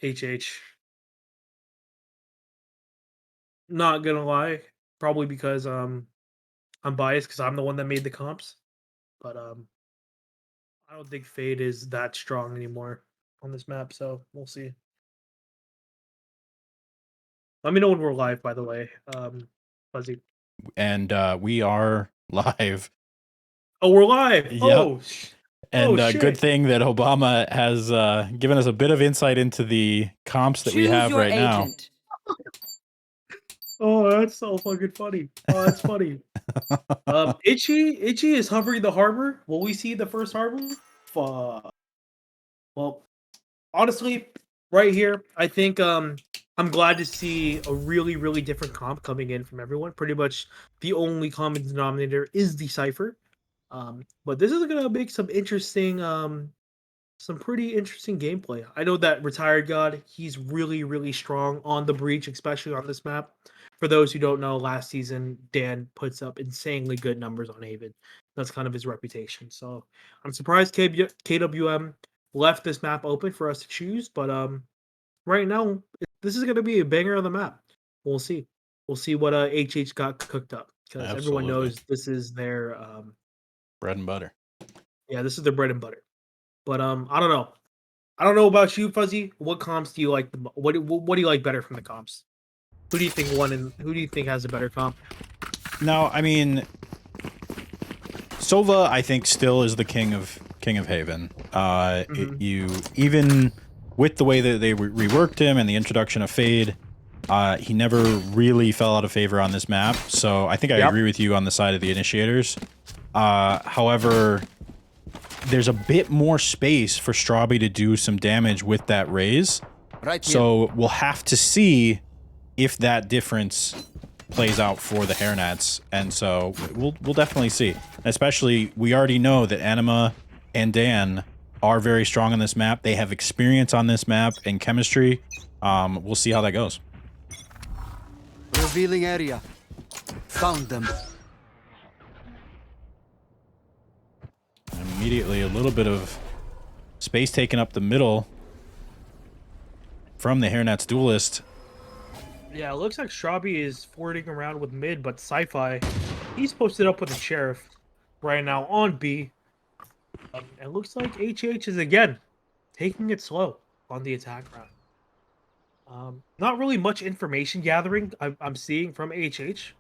HH. Not gonna lie, probably because I'm biased because I'm the one that made the comps, but I don't think Fade is that strong anymore on this map, so we'll see. Let me know when we're live, by the way, Fuzzy. And we are live. Oh, we're live. Yep. Oh And good shit. thing that Obama has given us a bit of insight into the comps that we Choose have your right now. agent. Oh, that's so fucking funny. Oh, that's funny. Itchy is hovering the harbor. Will we see the first harbor? Fuck. Well, honestly, right here, I think I'm glad to see a really different comp coming in from everyone. Pretty much the only common denominator is the cipher. But this is gonna make some pretty interesting gameplay. I know that Retired God, he's really strong on the breach, especially on this map. For those who don't know, last season Dan puts up insanely good numbers on Haven. That's kind of his reputation. So I'm surprised KWM left this map open for us to choose, but right now this is gonna be a banger on the map. We'll see. We'll see what HH got cooked up because everyone Absolutely. knows this is their Bread and butter. yeah, this is their bread and butter. But I don't know. I don't know about you, Fuzzy. What comps do you like? What do you like better from the comps? Who do you think won, and who do you think has a better comp? No, I mean, Sova, I think, still is the king of Haven. You even with the way that they reworked him and the introduction of Fade, he never really fell out of favor on this map. So I think I agree with you on the side of the initiators. However, there's a bit more space for Strawby to do some damage with that raise. Right. So we'll have to see if that difference plays out for the Hairnets, and so we'll definitely see. Especially, we already know that Anima and Dan are very strong on this map. They have experience on this map and chemistry. We'll see how that goes. Revealing area. Found them. Immediately, a little bit of space taken up the middle from the Hairnets duelist. Yeah, it looks like Strawby is forwarding around with mid, but Sci-Fi, he's posted up with the Sheriff right now on B. It looks like HH is again taking it slow on the attack round. Not really much information gathering I'm seeing from HH,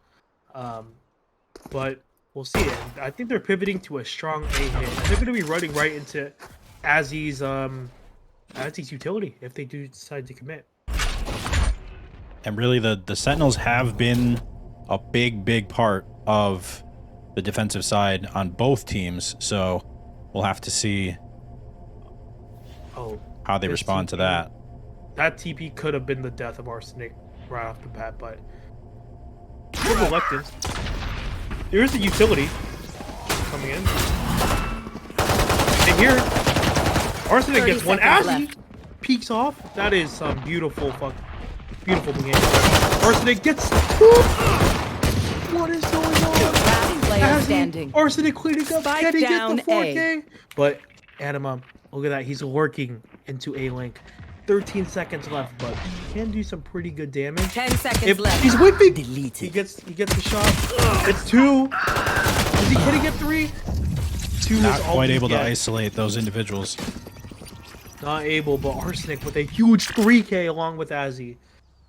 but we'll see it. I think they're pivoting to a strong A hit. They're going to be running right into Azzy's utility if they do decide to commit. And really, the Sentinels have been a big part of the defensive side on both teams, so we'll have to see how they respond to that. That TP could have been the death of Arsenic right off the bat, but good reluctance. There's the utility coming in. And here, Arsenic gets one. Azzy peeks off. That is some beautiful game. Arsenic gets. What is going on? Standing. Arsenic cleaning up. Spike Can he down get the 4K? But Anima, look at that. He's lurking into A link. 13 seconds left, but he can do some pretty good damage. 10 seconds left. He's whipping. Deleted. He gets the shot. It's 2. Can he get 3? 2 Not is all quite he able to gets. isolate those individuals. Not able, but Arsenic with a huge 3K along with Azzy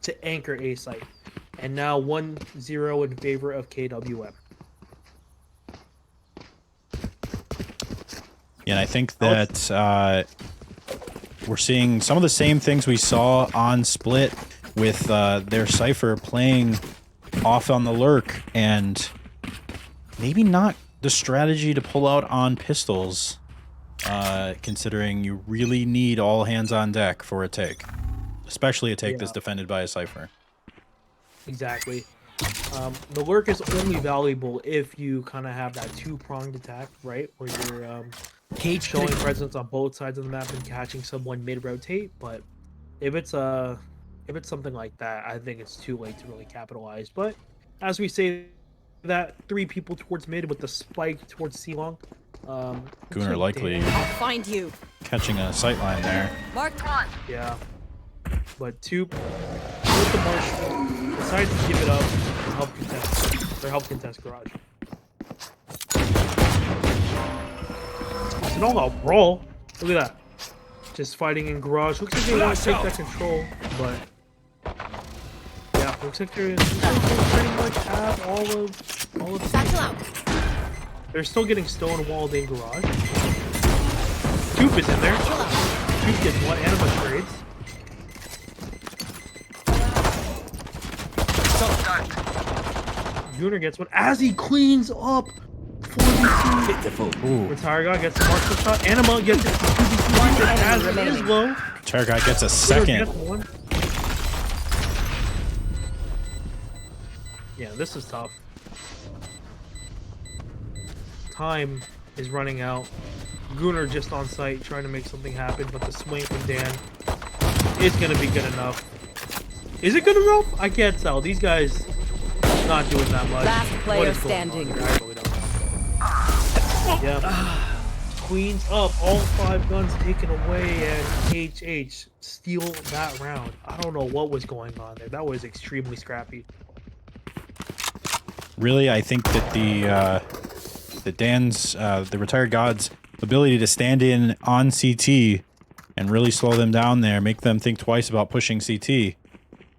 to anchor A site. And now 1-0 in favor of KWM. Yeah, and I think that we're seeing some of the same things we saw on Split with their Cypher playing off on the lurk, and maybe not the strategy to pull out on pistols, considering you really need all hands on deck for a take, especially a take that's defended by a Cypher. Exactly. The lurk is only valuable if you kind of have that 2-pronged attack, right? Where you're showing presence on both sides of the map and catching someone mid-rotate. But if it's something like that, I think it's too late to really capitalize. But as we say that, 3 people towards mid with the spike towards C-Long. Gunnar likely I'll find you. catching a sightline there. Marked on. Yeah. But Toop with the Marshall decides to give it up and help contest Garage. It's an all-out brawl. Look at that. Just fighting in Garage. Looks like they want to take that control, but yeah, looks like they pretty much have all of Satchel out. They're still getting stonewalled in Garage. Toop is in there. Toop gets one anima trades. Gunnar gets one as he cleans up 4v2. Retire guy gets a marksman shot. Anima gets it. 2v2 as it is low. Retire guy gets a second. Yeah, this is tough. Time is running out. Gunnar just on site trying to make something happen, but the swing from Dan is going to be good enough. Is it good enough? I can't tell. These guys not doing that much. Last player standing. I really don't know. Yeah. Queens up. All 5 guns taken away, and HH steal that round. I don't know what was going on there. That was extremely scrappy. Really, I think that the retired god's ability to stand in on CT and really slow them down there, make them think twice about pushing CT.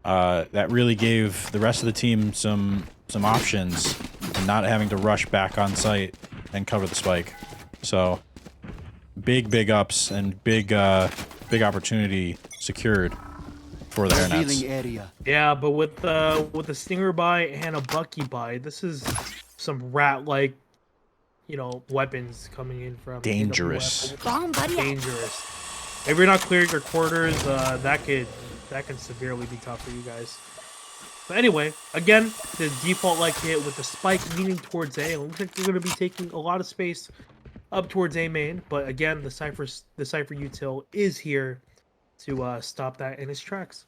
That really gave the rest of the team some options and not having to rush back on site and cover the spike. So big ups and big opportunity secured for the Hairnets. Yeah, but with the Stinger buy and a Bucky buy, this is some rat-like, weapons coming in from dangerous. Dangerous. If you're not clearing your quarters, that can severely be tough for you guys. But anyway, again, the default hit with the spike leaning towards A. It looks like they're going to be taking a lot of space up towards A main. But again, the Cypher util is here to stop that in its tracks.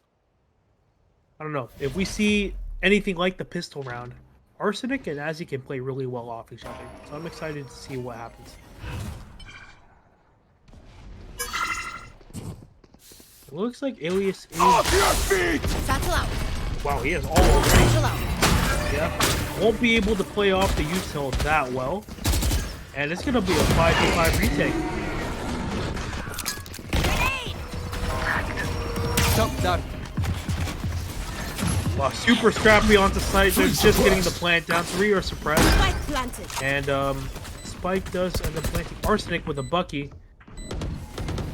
I don't know. If we see anything like the pistol round, Arsenic and Azzy can play really well off each other. So I'm excited to see what happens. It looks like Alias is... Off your feet! Satchel out. Wow, he has all of them. Satchel out. Yeah. Won't be able to play off the util that well. And it's going to be a 5v5 retake. Wow, super scrappy onto site. They're just getting the plant down. 3 are suppressed. Spike planted. And Spike does end up planting Arsenic with a Bucky.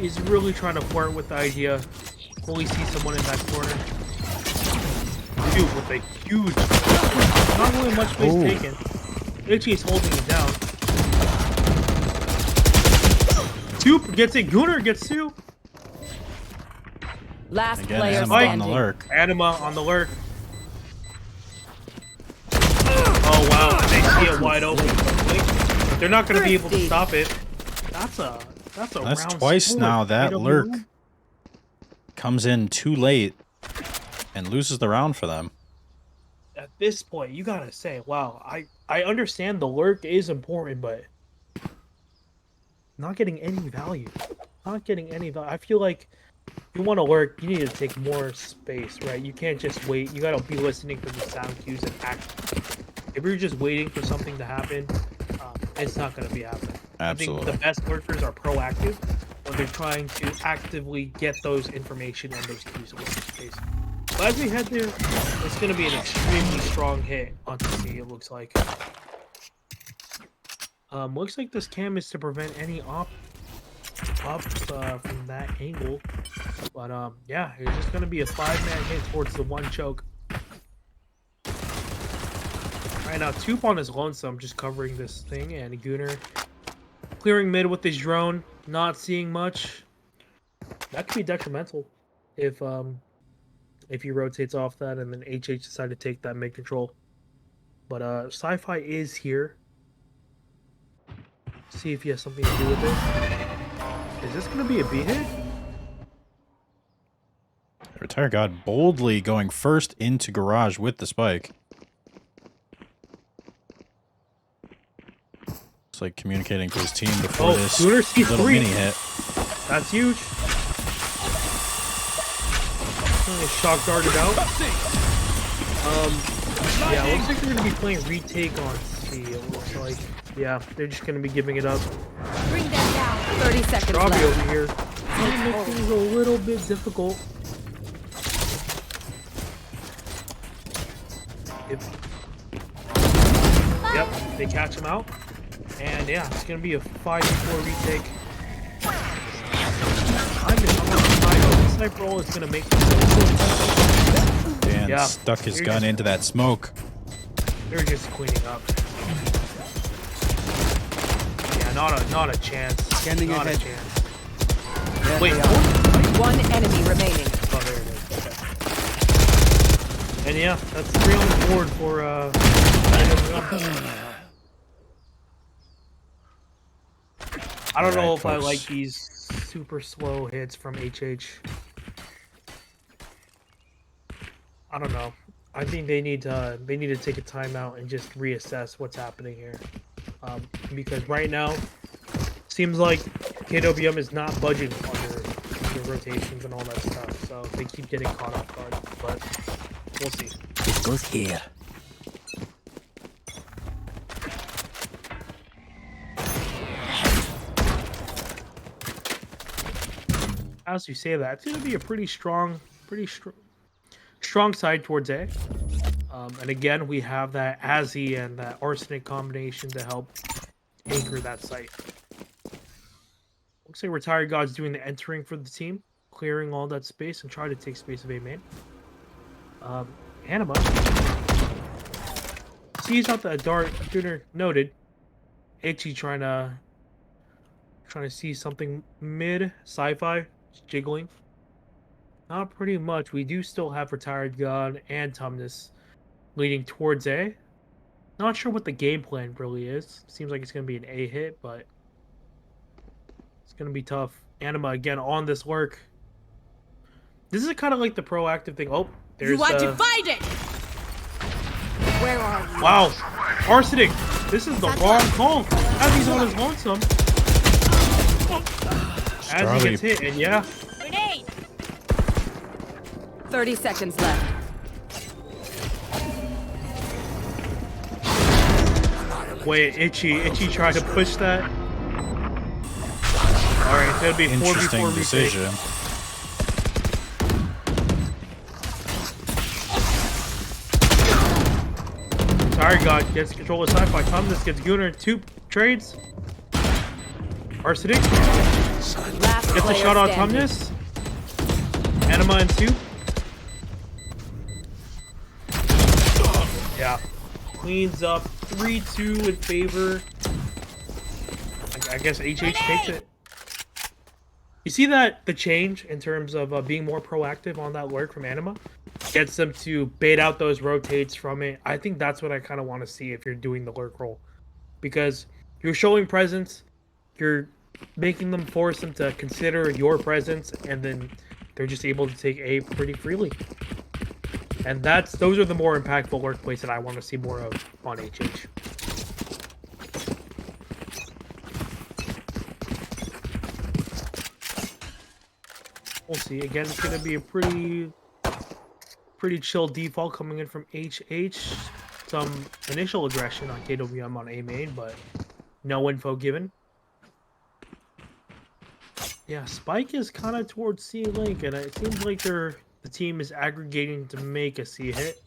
He's really trying to flirt with the idea. Will he see someone in that corner? Dude, with a huge... Not really much space taken. Itchy is holding it down. Toop gets it. Gunnar gets 2. Last Again, player Anima standing. on the lurk. Anima on the lurk. Oh wow, they see it wide open. They're not going to be able to stop it. That's That's twice now that lurk comes in too late and loses the round for them. At this point, you gotta say, wow, I understand the lurk is important, but not getting any value. Not getting any value. I feel like if you want to lurk, you need to take more space, right? You can't just wait. You gotta be listening for the sound cues and act. If you're just waiting for something to happen, it's not gonna be happening. Absolutely. I think the best lurkers are proactive when they're trying to actively get those information and those cues in space. But as we head there, it's going to be an extremely strong hit onto C, it looks like. Looks like this cam is to prevent any op from that angle. But yeah, it's just going to be a 5-man hit towards the 1 choke. Right now, Toop on his lonesome, just covering this thing, and Gunnar clearing mid with his drone, not seeing much. That could be detrimental if he rotates off that and then HH decide to take that mid control. But Sci-Fi is here. See if he has something to do with it. Is this going to be a B hit? Retire God boldly going first into garage with the spike. It's like communicating to his team before this little mini hit. That's huge. Shock darted out. Yeah, it looks like they're gonna be playing retake on C. It looks like. Yeah, they're just gonna be giving it up. Bring them down. 30 seconds Robbie left. over here. Gonna make things a little bit difficult. Yep, they catch him out. And yeah, it's gonna be a 5-4 retake. The sniper roll is gonna make Dan stuck his gun into that smoke. They're just cleaning up. Yeah, not a chance. Standing not ahead. a chance. Wait, One enemy remaining. oh, there it is. Okay. And yeah, that's 3 on the board for I don't know if I like these super slow hits from HH. I don't know. I think they need to take a timeout and just reassess what's happening here. Because right now, seems like KWM is not budging on their rotations and all that stuff. So they keep getting caught off guard. But we'll see. It goes here. As you say that, it's going to be a pretty strong side towards A. And again, we have that Azzy and that Arsenic combination to help anchor that site. Looks like Retired God's doing the entering for the team, clearing all that space and trying to take space of A main. Anima sees out the dart. Gunner noted. Itchy trying to see something mid sci-fi. Jiggling. Not pretty much. We do still have Retired God and Tumnus leading towards A. Not sure what the game plan really is. Seems like it's going to be an A hit, but it's going to be tough. Anima again on this work. This is kind of like the proactive thing. Oh, there's You are divided. Where are you? Wow. Arsenic. This is the wrong call. As he's on his lonesome. As he gets hit, and yeah. Grenade. 30 seconds left. Wait, Itchy tried to push that. Alright, that'd be 4v4 Interesting decision. Sorry, God gets control of sci-fi. Tumnus gets Gunner 2 trades. Arsenic Last gets a shot on Tumnus. Anima in 2. Yeah. Cleans up 3-2 in favor. I guess HH takes it. You see that the change in terms of being more proactive on that lurk from Anima gets them to bait out those rotates from it. I think that's what I kind of want to see if you're doing the lurk roll, because you're showing presence, you're making them force them to consider your presence, and then they're just able to take A pretty freely. And those are the more impactful lurk plays that I want to see more of on HH. We'll see. Again, it's going to be a pretty chill default coming in from HH. Some initial aggression on KWM on A main, but no info given. Yeah, Spike is kind of towards C link, and it seems like the team is aggregating to make a C hit.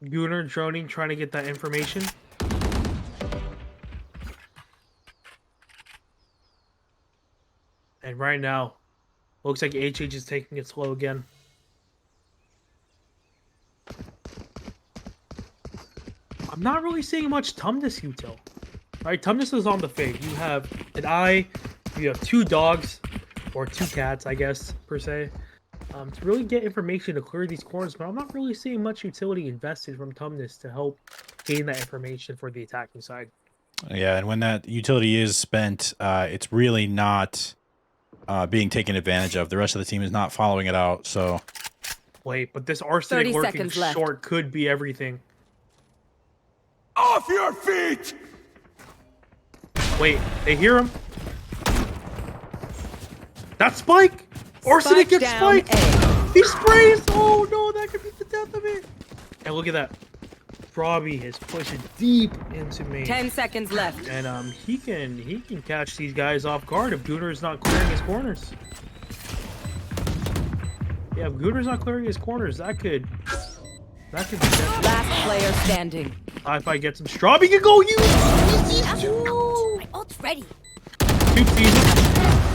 Gunner droning, trying to get that information. And right now, looks like HH is taking it slow again. I'm not really seeing much Tumnus util. Right, Tumnus is on the fade. You have an eye, you have 2 dogs, or 2 cats, I guess, per se, to really get information to clear these corners, but I'm not really seeing much utility invested from Tumnus to help gain that information for the attacking side. Yeah, and when that utility is spent, it's really not being taken advantage of. The rest of the team is not following it out, so... Wait, but this Arsenic working short left. could be everything. Off your feet! Wait, they hear him? That's Spike. Arsenic gets down Spike. A. He sprays. Oh no, that could be the death of it. And look at that. Robbie is pushing deep into me. 10 seconds left. And he can catch these guys off guard if Gooner is not clearing his corners. Yeah, if Gooner's not clearing his corners, that could be deadly. Last player standing. If I get some straw, he can go use My ult's ready. two seasons.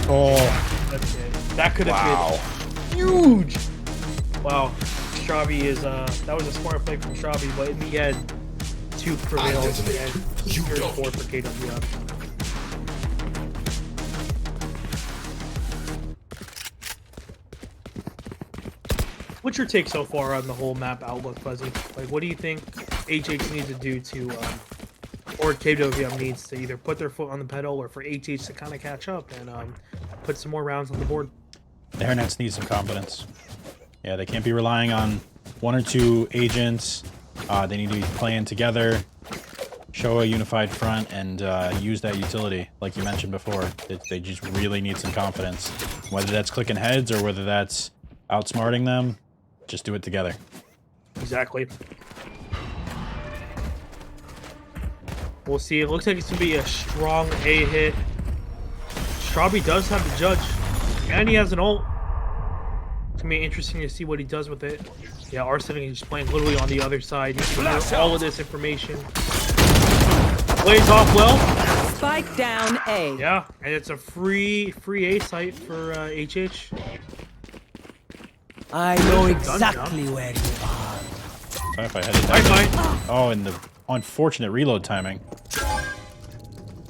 Oh, That's it. That could have wow. been huge. Wow, Strabi is that was a smart play from Strabi, but in the end, 2 prevails and 4 for KWM. What's your take so far on the whole map outlook, Fuzzy? Like, what do you think HH needs to do to, or KWM needs to either put their foot on the pedal, or for HH to kind of catch up and put some more rounds on the board? The Hairnets need some confidence. Yeah, they can't be relying on 1 or 2 agents. They need to be playing together, show a unified front, and use that utility, like you mentioned before. They just really need some confidence. Whether that's clicking heads or whether that's outsmarting them, just do it together. Exactly. We'll see. It looks like it's going to be a strong A hit. Strabi does have the judge, and he has an ult. It's going to be interesting to see what he does with it. Yeah, Arsenic is just playing literally on the other side. He can hear all of this information. Plays off well. Spike down A. Yeah, and it's a free A site for HH. I know exactly where you are. Sorry if I had it down. Oh, and the unfortunate reload timing.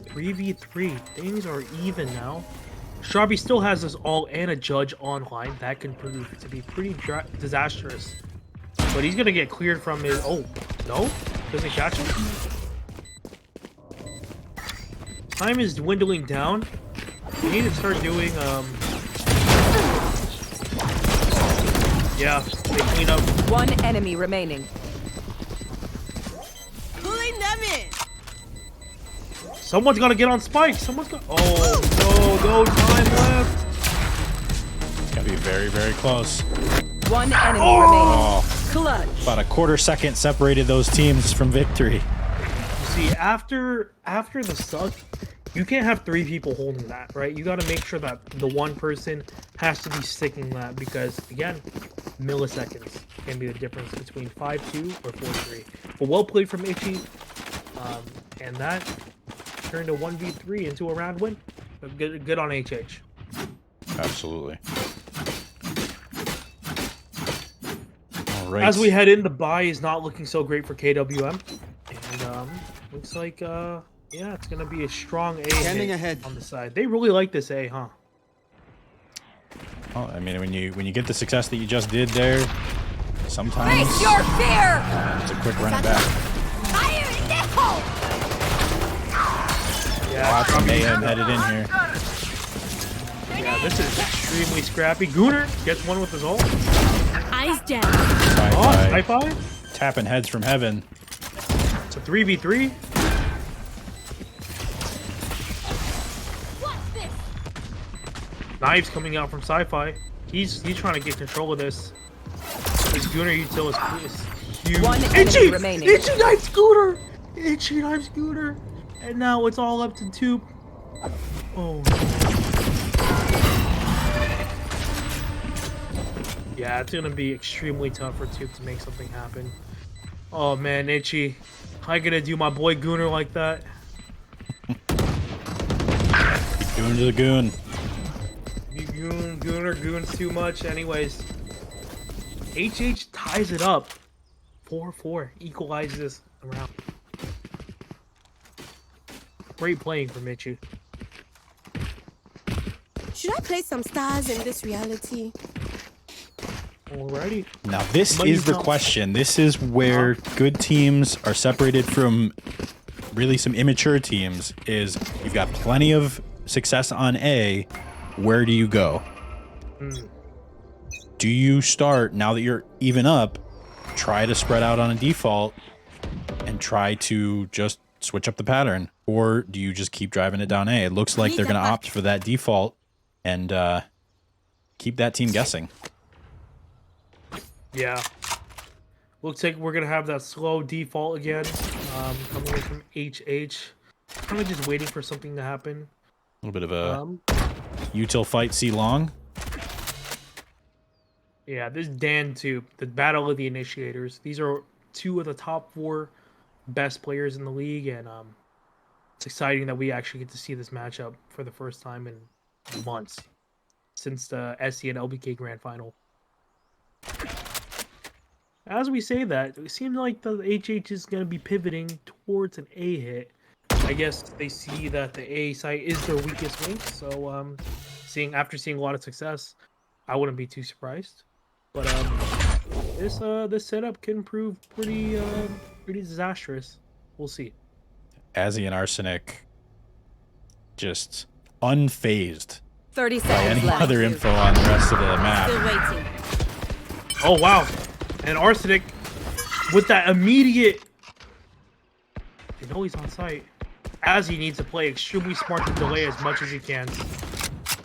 3v3. Things are even now. Strabi still has this ult and a judge online. That can prove to be pretty disastrous. But he's going to get cleared from his... Oh, no? Doesn't catch him? Time is dwindling down. We need to start doing... Yeah, they clean up. 1 enemy remaining. Pulling them in. Someone's gonna get on Spike. Someone's gonna... Oh, no time left. It's gonna be very, very close. 1 enemy Oh! remaining. Clutch. About a quarter second separated those teams from victory. You see, after the suck, you can't have 3 people holding that, right? You gotta make sure that the one person has to be sticking that because, again, milliseconds can be the difference between 5-2 or 4-3. But well played from Itchy, and that turned a 1v3 into a round win. Good on HH. Absolutely. All right. As we head in, the bye is not looking so great for KWM, and looks like yeah, it's gonna be a strong A hit ahead on the side. They really like this A, huh? Well, I mean, when you get the success that you just did there, sometimes Face your fear. it's a quick run it back. Fire in the hole. Yeah, Lots of mayhem headed in here. yeah, this is extremely scrappy. Gooner gets one with his ult. Eyes down. Oh, high Bye-bye. five. Tapping heads from heaven. It's a 3v3. What's this? Knives coming out from Sci-Fi. He's trying to get control of this. This Gooner util is huge. 1 enemy remaining. Itchy knife Scooter! Itchy knife Scooter! And now it's all up to 2. Oh. Yeah, it's gonna be extremely tough for Tube to make something happen. Oh man, Itchy. How you gonna do my boy Gooner like that? Goon to the goon. You Goon's too much. Anyways, HH ties it up. 4-4, equalizes around. Great playing from Itchy. Should I play some stars in this reality? Alrighty. Now this Money is the counts. question. This is where good teams are separated from really some immature teams. Is you've got plenty of success on A. Where do you go? Do you start, now that you're even up, try to spread out on a default and try to just switch up the pattern? Or do you just keep driving it down A? It looks like they're going to opt for that default and keep that team guessing. Yeah. Looks like we're gonna have that slow default again, coming in from HH. Kind of just waiting for something to happen. A little bit of a util fight, see long. Yeah, this Dan too. The battle of the initiators. These are two of the top 4 best players in the league, and it's exciting that we actually get to see this matchup for the first time in months since the SE and LBK Grand Final. As we say that, it seems like the HH is going to be pivoting towards an A hit. I guess they see that the A site is their weakest link, so after seeing a lot of success, I wouldn't be too surprised. But this setup can prove pretty disastrous. We'll see. Azzy and Arsenic just unfazed 30 by seconds any left. other info on the rest of the map. Still waiting. Oh wow, and Arsenic with that immediate. You know he's on site. Azzy needs to play extremely smart to delay as much as he can.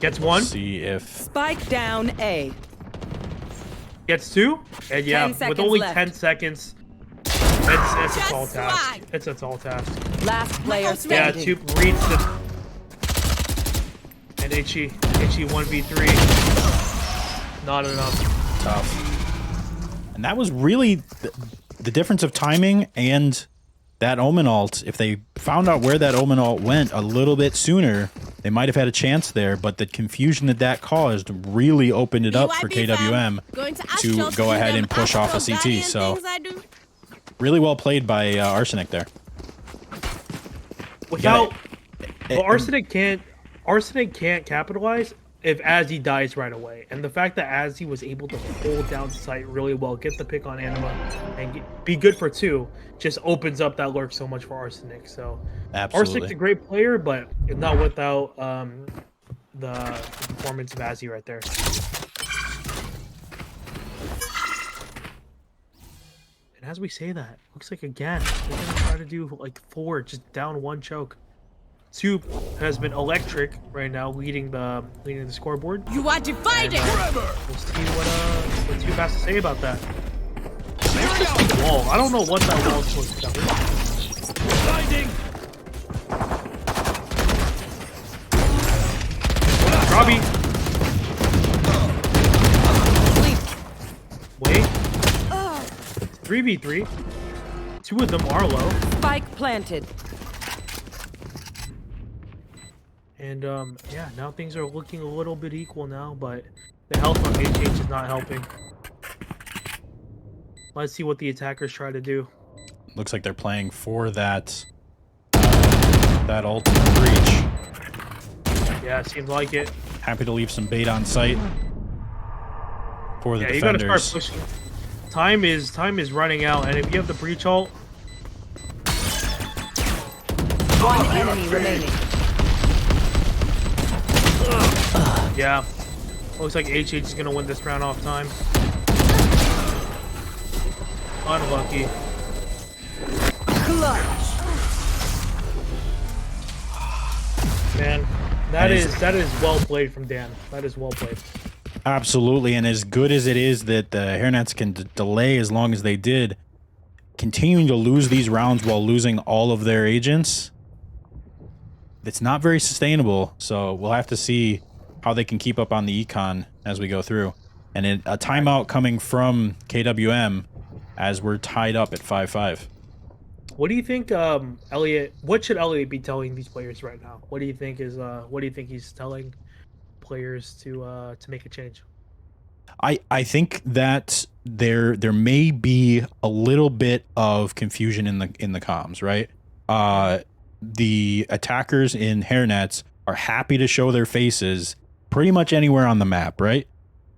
Gets one. See if Spike down A. Gets 2. And yeah, 10 with seconds only left. 10 seconds, it's a Just tall task. swag. It's a tall task. Last player Yeah, standing. 2 reads the. And Itchy 1v3. Not enough. tough. And that was really the difference of timing and that Omen ult. If they found out where that Omen ult went a little bit sooner, they might have had a chance there, but the confusion that caused really opened it up for KWM to go ahead and push off a CT. So really well played by Arsenic there. Without, well, Arsenic can't capitalize if Azzy dies right away, and the fact that Azzy was able to hold down site really well, get the pick on Anima, and be good for 2, just opens up that lurk so much for Arsenic. So Absolutely. Arsenic's a great player, but not without the performance of Azzy right there. And as we say that, looks like again they're gonna try to do like 4, just down 1 choke. Soup has been electric right now, leading the scoreboard. You are divided. We'll see what Soup has to say about that. There's just a wall. I don't know what that wall is supposed to cover. Blinding. Robbie. Wait. 3v3. 2 of them are low. Spike planted. And yeah, now things are looking a little bit equal now, but the health on HH is not helping. Let's see what the attackers try to do. Looks like they're playing for that ult in the breach. Yeah, it seems like it. Happy to leave some bait on site for the Yeah, you gotta defenders. start pushing. Time is running out, and if you have the breach ult, One enemy remaining. yeah, looks like HH is gonna win this round off time. Unlucky. Clutch. Man, that is well played from Dan. That is well played. Absolutely, and as good as it is that the Hairnets can delay as long as they did, continuing to lose these rounds while losing all of their agents, it's not very sustainable. So we'll have to see how they can keep up on the econ as we go through. And a timeout coming from KWM as we're tied up at 5-5. What do you think, Elliot? What should Elliot be telling these players right now? What do you think he's telling players to make a change? I think that there may be a little bit of confusion in the comms, right? The attackers in Hairnets are happy to show their faces pretty much anywhere on the map, right?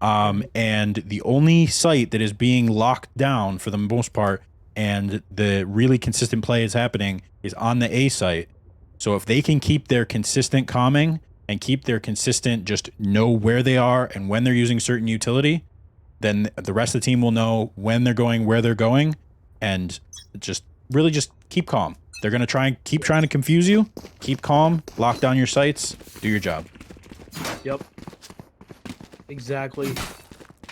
And the only site that is being locked down for the most part and the really consistent play is happening is on the A site. So if they can keep their consistent calming and keep their consistent just know where they are and when they're using certain utility, then the rest of the team will know when they're going, where they're going, and just really just keep calm. They're going to keep trying to confuse you. Keep calm, lock down your sights, do your job. Yep. Exactly.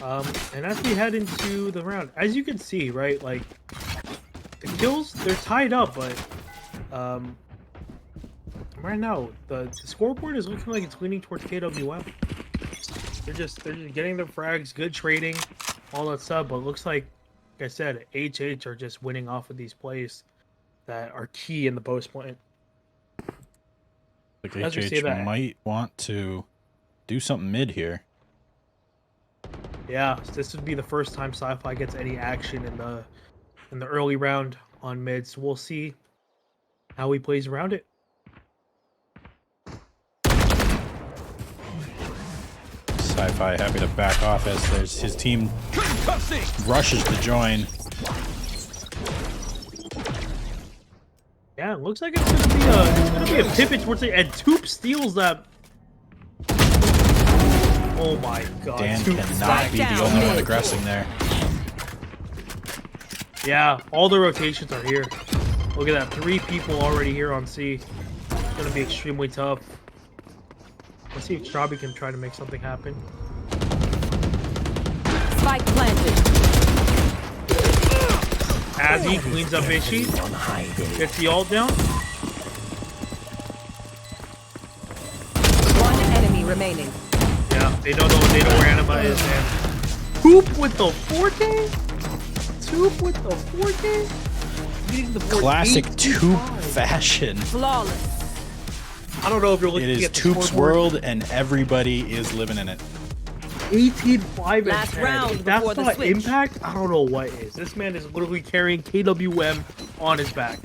And as we head into the round, as you can see, right, like the kills, they're tied up, but right now the scoreboard is looking like it's leaning towards KWM. They're just getting their frags, good trading, all that stuff. But it looks like I said, HH are just winning off of these plays that are key in the post point. Like HH might want to do something mid here. Yeah, this would be the first time Sci-Fi gets any action in the early round on mid. So we'll see how he plays around it. Sci-Fi happy to back off as his team rushes to join. Yeah, it looks like it's gonna be a pivot towards it, and Toop steals that. Oh my god. Dan Toop cannot be the only one aggressing there. Yeah, all the rotations are here. Look at that, 3 people already here on C. It's gonna be extremely tough. Let's see if Strabi can try to make something happen. Spike planted. As he cleans up Ishi, gets the ult down. One enemy remaining. Yeah, they know where Anima is, man. Toop with the 4K? Toop with the 4K? Beating the 4K. Classic Toop fashion. Flawless. I don't know if you're looking It is at the Toop's scoreboard. world, and everybody is living in it. 18, 5, Last and 10. round If that's before the not switch. impact, I don't know what is. This man is literally carrying KWM on his back.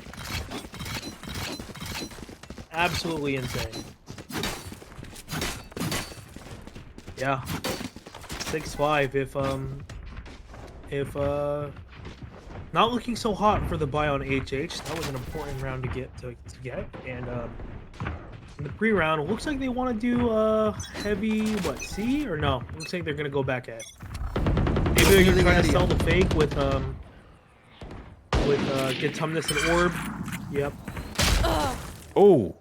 Absolutely insane. Yeah. 6-5 if not looking so hot for the buy on HH. That was an important round to get. And in the pre-round, it looks like they want to do heavy C or no? It looks like they're gonna go back at. Maybe they're gonna try to sell the fake with get Tumnus and Orb. Yep. Oh,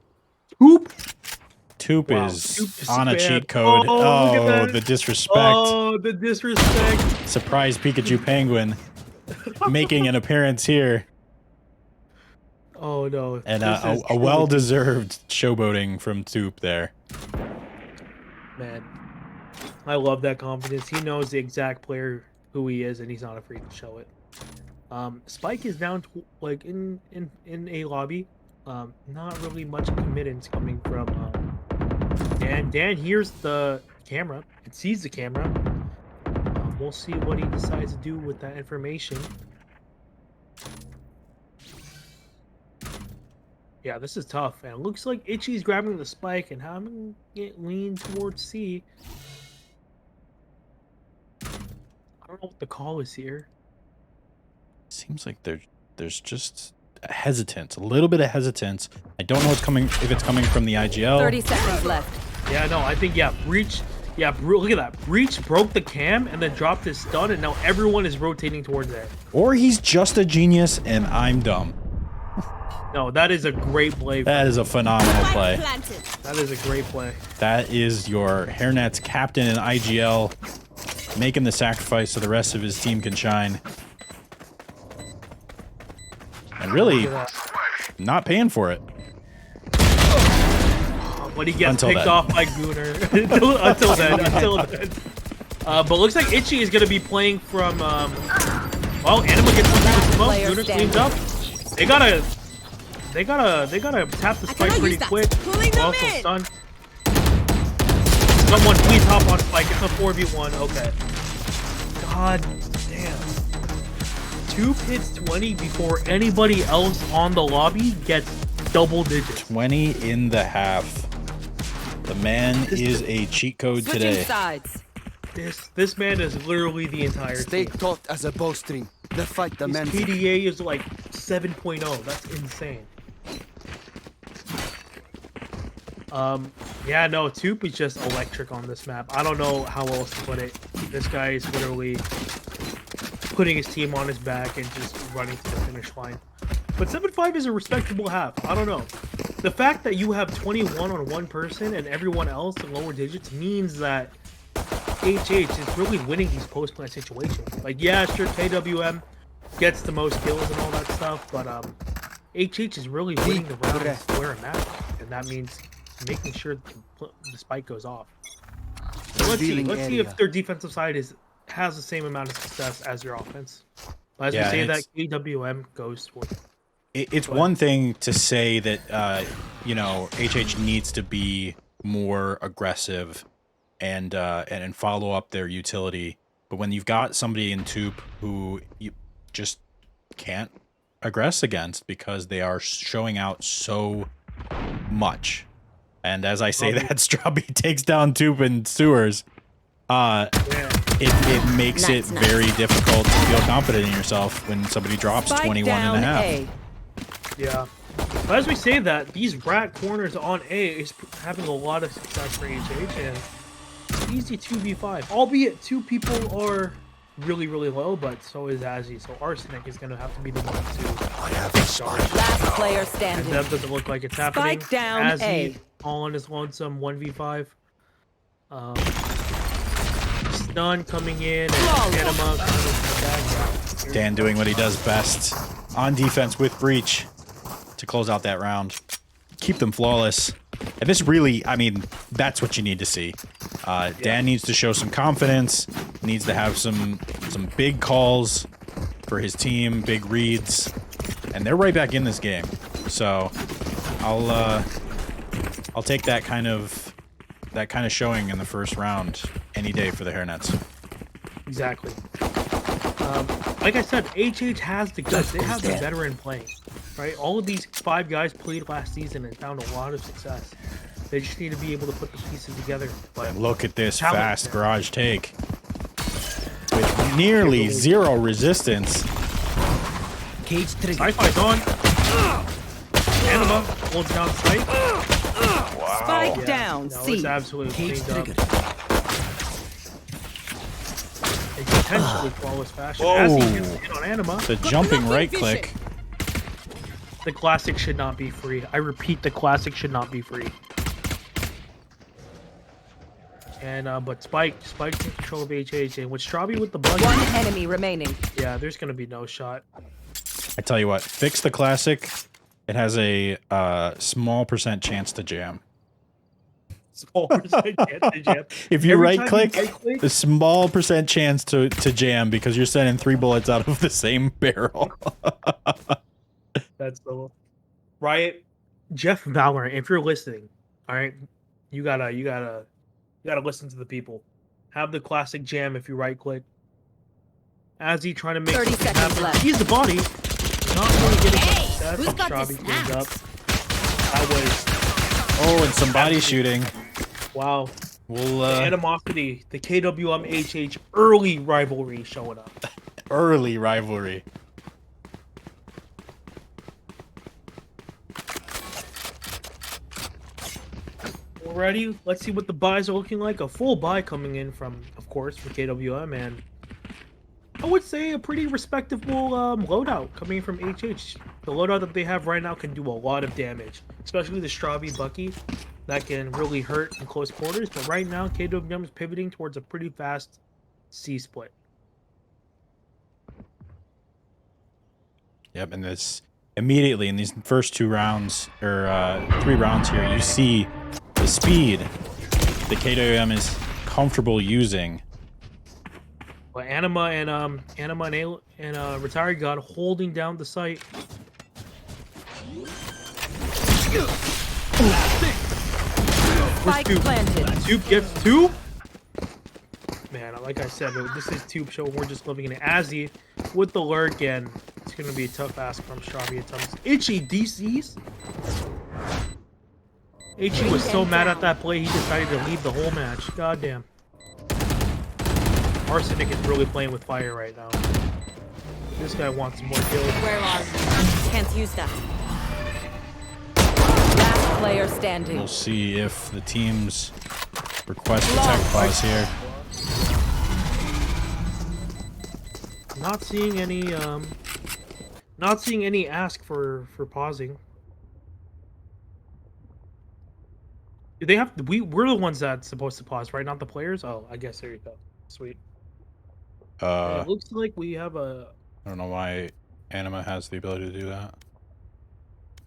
Toop Wow, is Toop is on a bad. cheat code. Oh, look at that. The disrespect. Oh, the disrespect. Surprise Pikachu Penguin making an appearance here. Oh no. And This is a truly- well-deserved showboating from Toop there. Man, I love that confidence. He knows the exact player who he is, and he's not afraid to show it. Spike is down to, like in a lobby. Not really much committance coming from Dan. Dan hears the camera and sees the camera. We'll see what he decides to do with that information. Yeah, this is tough, and it looks like Itchy's grabbing the spike and having it lean towards C. I don't know what the call is here. Seems like there's just a little bit of hesitance. I don't know if it's coming from the IGL. 30 seconds left. Yeah, no, I think, yeah, Breach, yeah, look at that. Breach broke the cam and then dropped his stun, and now everyone is rotating towards that. Or he's just a genius and I'm dumb. No, that is a great play. That is a phenomenal play. Planted. That is a great play. That is your Hairnets captain in IGL making the sacrifice so the rest of his team can shine. And really Look at that. not paying for it. When he gets Until picked then. off by Gooner. until then. But looks like Itchy is going to be playing from, well, Anima gets something to smoke. Player Gooner standing. cleans up. They gotta tap the spike cannot pretty use that. quick. Pulling them Also in. stun. Someone please hop on spike. It's a 4v1. Okay. God damn. Toop hits 20 before anybody else on the lobby gets double digits. 20 in the half. The man is a cheat code Switching today. sides. This man is literally the entire Stay team. taut as a bowstring. The fight His demands it. PDA is like 7.0. That's insane. Yeah, no, Toop is just electric on this map. I don't know how else to put it. This guy is literally putting his team on his back and just running to the finish line. But 7-5 is a respectable half. I don't know. The fact that you have 21 on one person and everyone else in lower digits means that HH is really winning these post-plant situations. Like, yeah, sure, KWM gets the most kills and all that stuff, but HH is really winning the rounds where it matters, and that means making sure the spike goes off. So let's see if their defensive side has the same amount of success as your offense. But as we say that, KWM goes for it. It's one thing to say that you know, HH needs to be more aggressive and follow up their utility, but when you've got somebody in Toop who you just can't aggress against because they are showing out so much, and as I say that, Strawby takes down Toop and Sewers. It makes it very difficult to feel confident in yourself when somebody drops 21.5. Yeah. But as we say that, these rat corners on A is having a lot of success for HH, and it's easy 2v5. Albeit 2 people are really, really low, but so is Azzy. So Arsenic is going to have to be the one to take charge. Last player standing. And that doesn't look like it's happening. Spike down Azzy A. all on his lonesome 1v5. Stun coming in, and Anima coming into the back. Dan doing what he does best on defense with Breach to close out that round. Keep them flawless. And this really, I mean, that's what you need to see. Dan needs to show some confidence, needs to have some big calls for his team, big reads, and they're right back in this game. So I'll take that kind of showing in the first round any day for the Hairnets. Exactly. Like I said, HH has the guts. They have the veteran playing, right? All of these 5 guys played last season and found a lot of success. They just need to be able to put the pieces together. But look at this fast garage take with nearly 0 resistance. Cage trigger. Sci-fi's on. Anima holds down sight. Spike down. No, C. it's absolutely Cage cleaned up. trigger. A potentially flawless fashion. Whoa. As he gets the hit on Anima, The jumping right click. the classic should not be free. I repeat, the classic should not be free. And but Spike's in control of HH, and with Strawby with the buggy, One enemy remaining. yeah, there's gonna be no shot. I tell you what, fix the classic. It has a small % chance to jam. Small percent chance to jam. If you Every right time click, you right-click- a small % chance to jam because you're sending 3 bullets out of the same barrel. That's the Riot, Jeff Valorant. If you're listening, all right, you gotta listen to the people. Have the classic jam if you right click. As he trying to make 30 something seconds happen. left. He's the body. Not really getting Hey, success. who's got the Strawby cleans up. snaps? That was Oh, and some body shooting. wow. We'll The animosity, the KWM HH early rivalry showing up. early rivalry. Alrighty, let's see what the buys are looking like. A full buy coming in from, of course, for KWM, and I would say a pretty respectable loadout coming in from HH. The loadout that they have right now can do a lot of damage, especially the Strawby Bucky. That can really hurt in close quarters, but right now KWM is pivoting towards a pretty fast C split. Yep, and this immediately in these first 2 rounds or 3 rounds here, you see the speed that KWM is comfortable using. But Anima and Retired God holding down the site. Spike planted. Tube gets 2. Man, like I said, this is Tube show. We're just living in it. Azzy with the lurk, and it's gonna be a tough ask from Strawby at times. Itchy DCs. Itchy was so mad at that play, he decided to leave the whole match. Goddamn. Arsenic is really playing with fire right now. This guy wants some more kills. Where are you? Can't use that. Last player standing. We'll see if the teams request the tech pause here. Not seeing any ask for pausing. They have we're the ones that's supposed to pause, right? Not the players. Oh, I guess there you go. Sweet. And I it looks like we have a don't know why Anima has the ability to do that.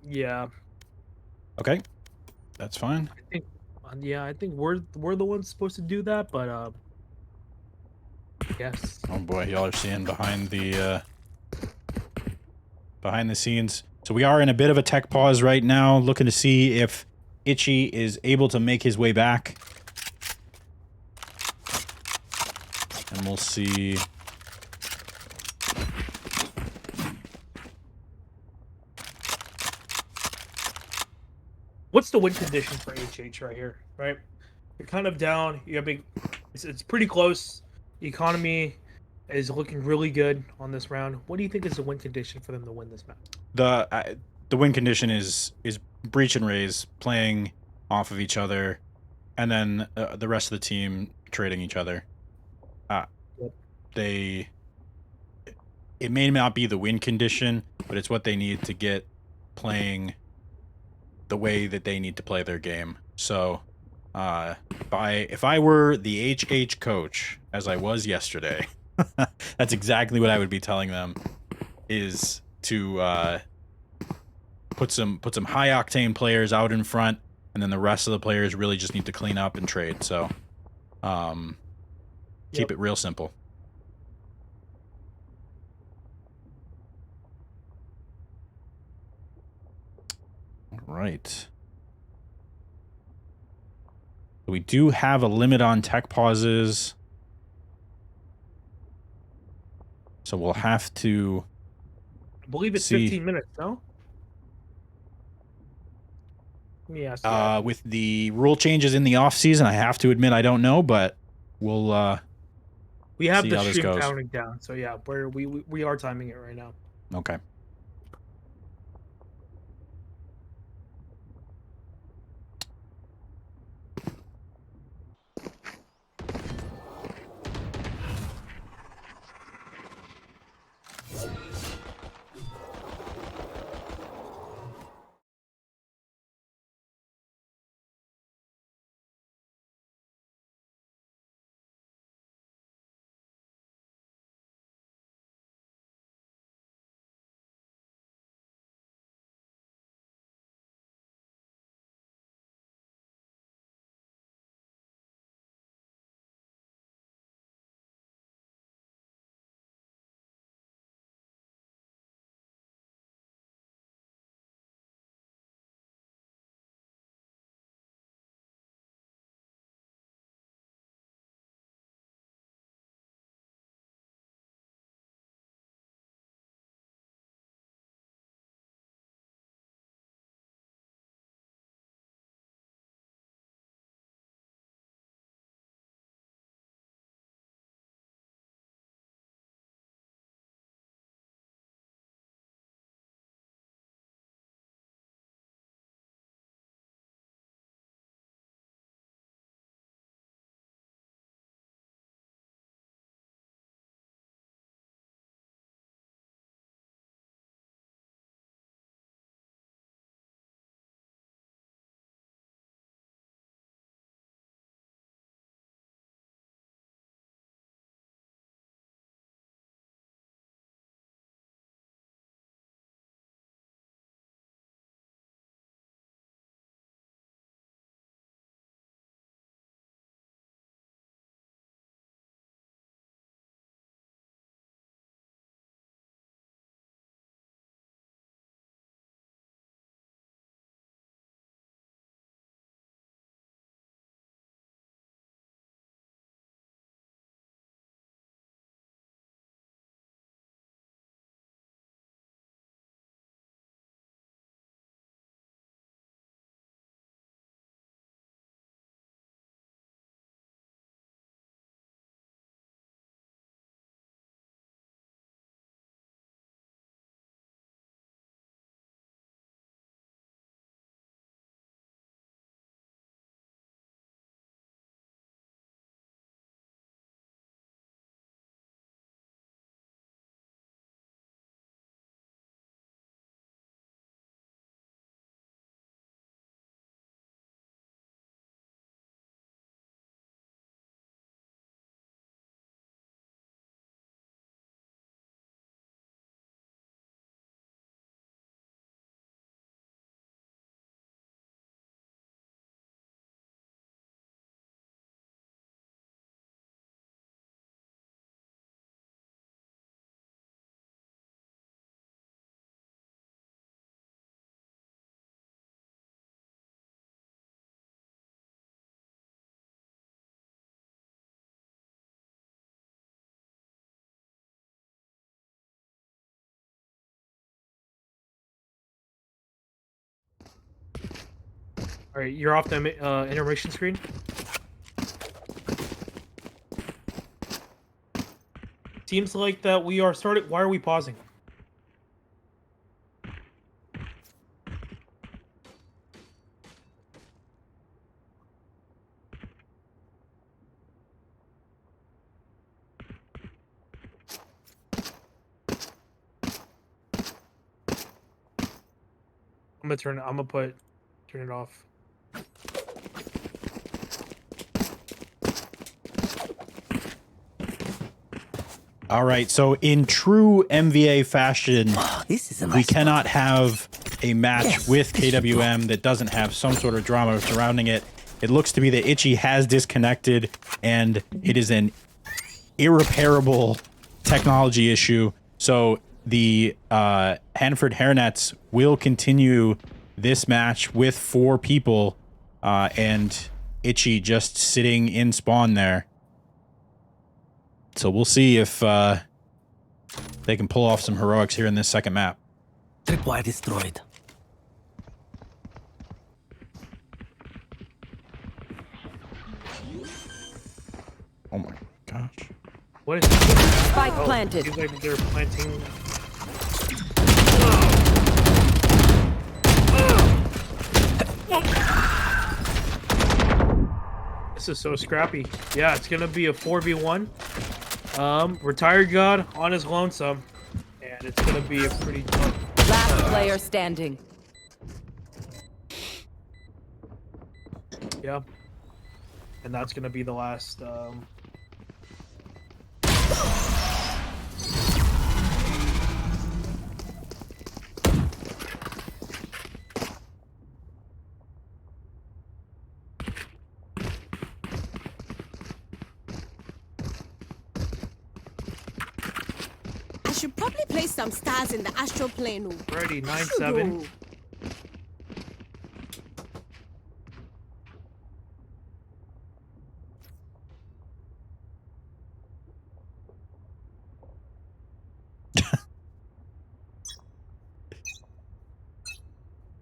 yeah. Okay, that's fine. I think I think we're the ones supposed to do that, but yes. Oh boy, y'all are seeing behind the scenes. So we are in a bit of a tech pause right now, looking to see if Itchy is able to make his way back. And we'll see. What's the win condition for HH right here? Right, you're kind of down. You have big. It's pretty close. The economy is looking really good on this round. What do you think is the win condition for them to win this match? The win condition is Breach and Raze playing off of each other, and then the rest of the team trading each other. It may not be the win condition, but it's what they need to get playing the way that they need to play their game. So, if I were the HH coach, as I was yesterday, that's exactly what I would be telling them, is to put some high octane players out in front, and then the rest of the players really just need to clean up and trade. So, keep it real simple. All right. We do have a limit on tech pauses. So we'll have to I believe it's see. 15 minutes. No. Let me ask you. With the rule changes in the off season, I have to admit I don't know, but we'll We have see the how this stream goes. counting down, so yeah, we are timing it right now. Okay. All right, you're off the intermission screen. Seems like that we are started. Why are we pausing? I'm gonna turn it off. All right, so in true MVA fashion, This is a we nice cannot have a match Yes, with this should KWM that doesn't have some sort of drama surrounding it. It looks to be that Itchy has disconnected, and it is an irreparable technology issue. So the Hanford Hairnets will continue this match with 4 people, and Itchy just sitting in spawn there. So we'll see if they can pull off some heroics here in this second map. Tripwire destroyed. Oh my gosh. What is this? Spike planted. Seems like they're planting. This is so scrappy. Yeah, it's gonna be a 4v1. Retired God on his lonesome, and it's gonna be a pretty tough. Last player standing. Yeah, and that's gonna be the last. I should probably place some stars in the astral plane. Already 9-7.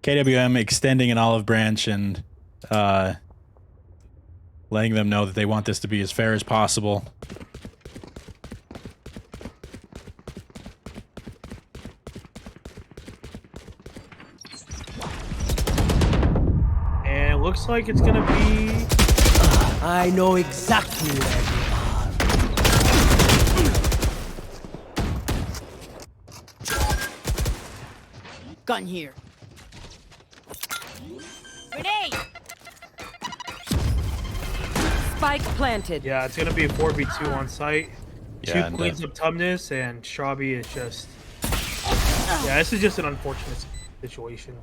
KWM extending an olive branch and letting them know that they want this to be as fair as possible. And it looks like it's gonna be. I know exactly where you are. Gun here. Grenade! Spike planted. Yeah, it's gonna be a 4v2 on site. Yeah, Two queens of Tumnus, and Shrabi is just. Yeah, this is just an unfortunate situation.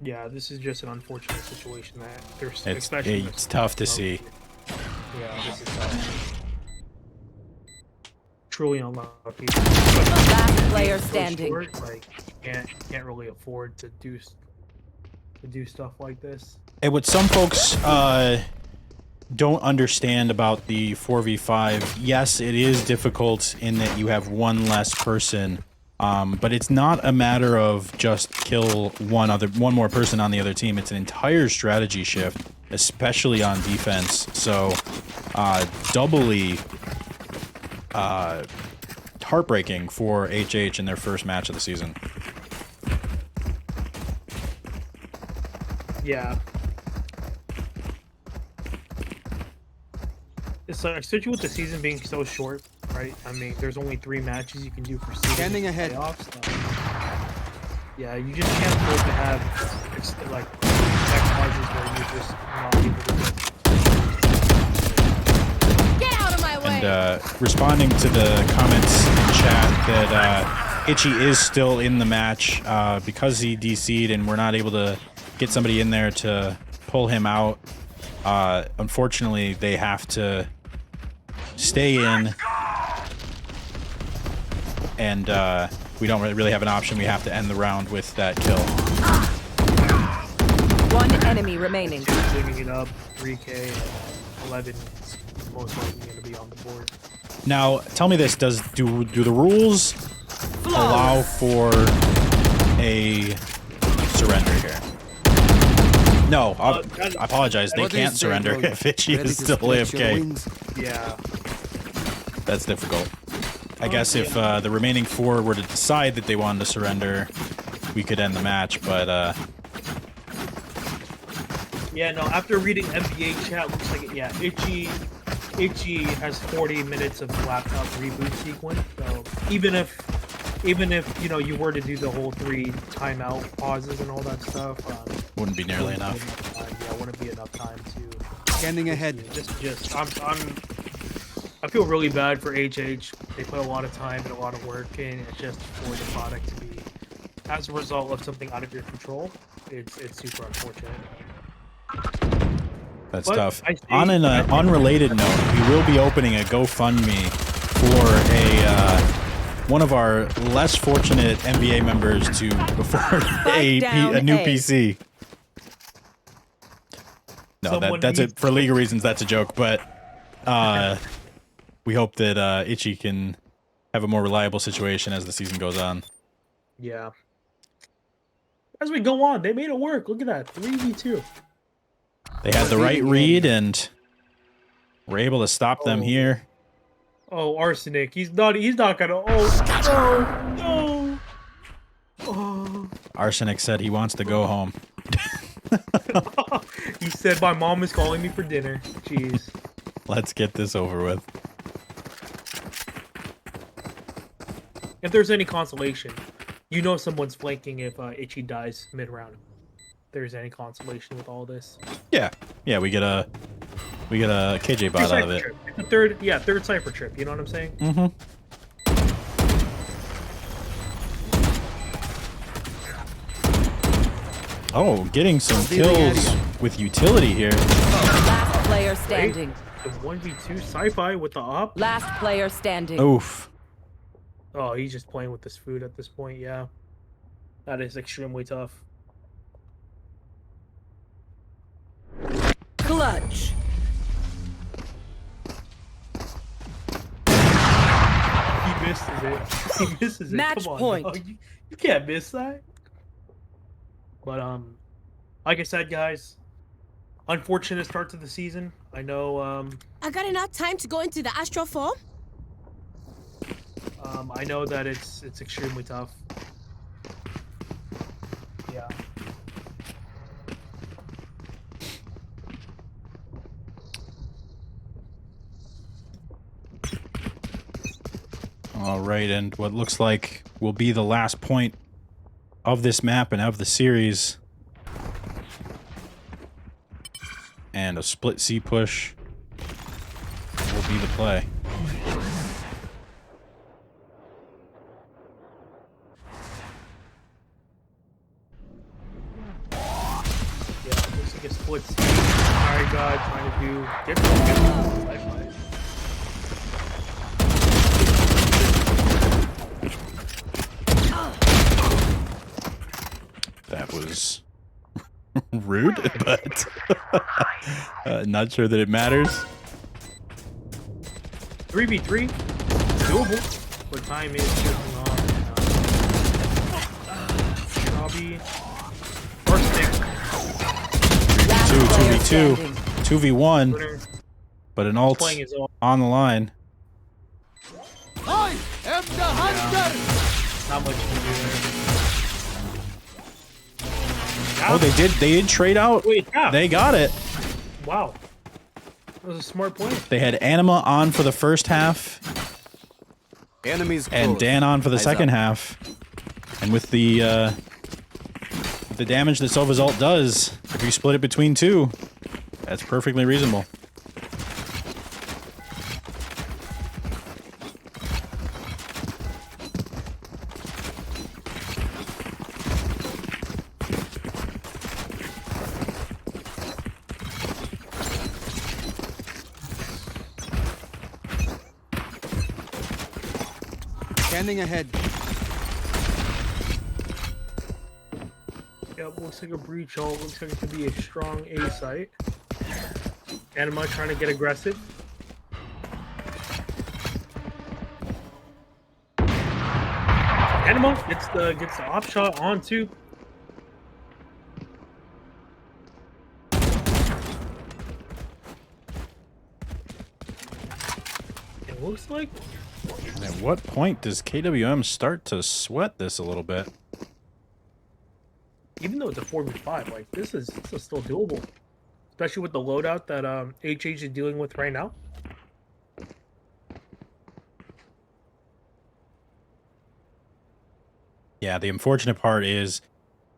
Yeah, this is just an unfortunate situation that there's. It's tough to see. Yeah, this is tough. Truly unlucky. Last player So standing. short, like, can't really afford to do stuff like this. And what some folks don't understand about the 4v5, yes, it is difficult in that you have one less person, but it's not a matter of just kill one more person on the other team. It's an entire strategy shift, especially on defense. So doubly heartbreaking for HH in their first match of the season. Yeah. It's like, especially with the season being so short, right? I mean, there's only 3 matches you can do for season Scanning ahead. playoffs. Yeah, you just can't afford to have like exercises where you're just not able to Get out of my way! And responding to the comments in chat that Itchy is still in the match because he DC'd and we're not able to get somebody in there to pull him out. Unfortunately, they have to stay in, and we don't really have an option. We have to end the round with that kill. One enemy remaining. cleaning it up. 3K, 11 is most likely going to be on the board. Now, tell me this: do the rules allow for a surrender here? No, I that- apologize. They What do you can't say, surrender bro? if Itchy Ready is to still stretch your AFK. wings? Yeah. That's difficult. I guess if the remaining 4 were to decide that they wanted to surrender, we could end the match, but Yeah, no, after reading MVA chat, looks like, yeah, Itchy has 40 minutes of laptop reboot sequence, so even if, you know, you were to do the whole 3 timeout pauses and all that stuff, wouldn't be nearly wouldn't be enough. time. Yeah, wouldn't be enough time to... Scanning ahead. I feel really bad for HH. They put a lot of time and a lot of work in, and just for the product to be, as a result of something out of your control, it's super unfortunate. That's But tough. I see- On an unrelated note, we will be opening a GoFundMe for a one of our less fortunate MVA members to afford a down new A. PC. No, Someone that's needs- it. For legal reasons, that's a joke. But we hope that Itchy can have a more reliable situation as the season goes on. Yeah. As we go on, they made it work. Look at that, 3v2. They had the right read and were able to stop them here. Oh, Arsenic. He's not gonna. Oh, no. Oh. Arsenic said he wants to go home. He said, my mom is calling me for dinner. Jeez. Let's get this over with. If there's any consolation, you know someone's flanking if Itchy dies mid-round. If there's any consolation with all this. Yeah, we get a KJ bot out of it. The third Cypher trip, you know what I'm saying? Mm-hmm. Oh, getting some kills with utility here. Last player standing. The 1v2 sci-fi with the op. Last player standing. Oof. Oh, he's just playing with this food at this point, yeah. That is extremely tough. Clutch. He misses it. He misses it. Match Come on, point. dog. You can't miss that. But like I said, guys, unfortunate start to the season. I know I got enough time to go into the astral form? I know that it's extremely tough. Yeah. All right, and what looks like will be the last point of this map and of the series. And a split C push will be the play. Yeah, looks like a split C. Alright, God, trying to do different. That was rude, but not sure that it matters. 3v3, doable, but time is ticking off. Shabby, Arsenic, 2v2, Standing. 2v1, winner, but an ult playing his own. on the line. I am the hunter! Not much to do there. Oh, they did trade out. Wait, yeah. They got it. Wow. That was a smart play. They had Anima on for the first half Enemies and close. Dan on for the Eyes second up. half. And with the damage that Sova's ult does, if you split it between two, that's perfectly reasonable. Scanning ahead. Yep, looks like a breach ult. Looks like it could be a strong A site. Anima trying to get aggressive. Anima gets the op shot onto. looks like. And at what point does KWM start to sweat this a little bit? Even though it's a 4v5, like this is still doable, especially with the loadout that HH is dealing with right now. Yeah, the unfortunate part is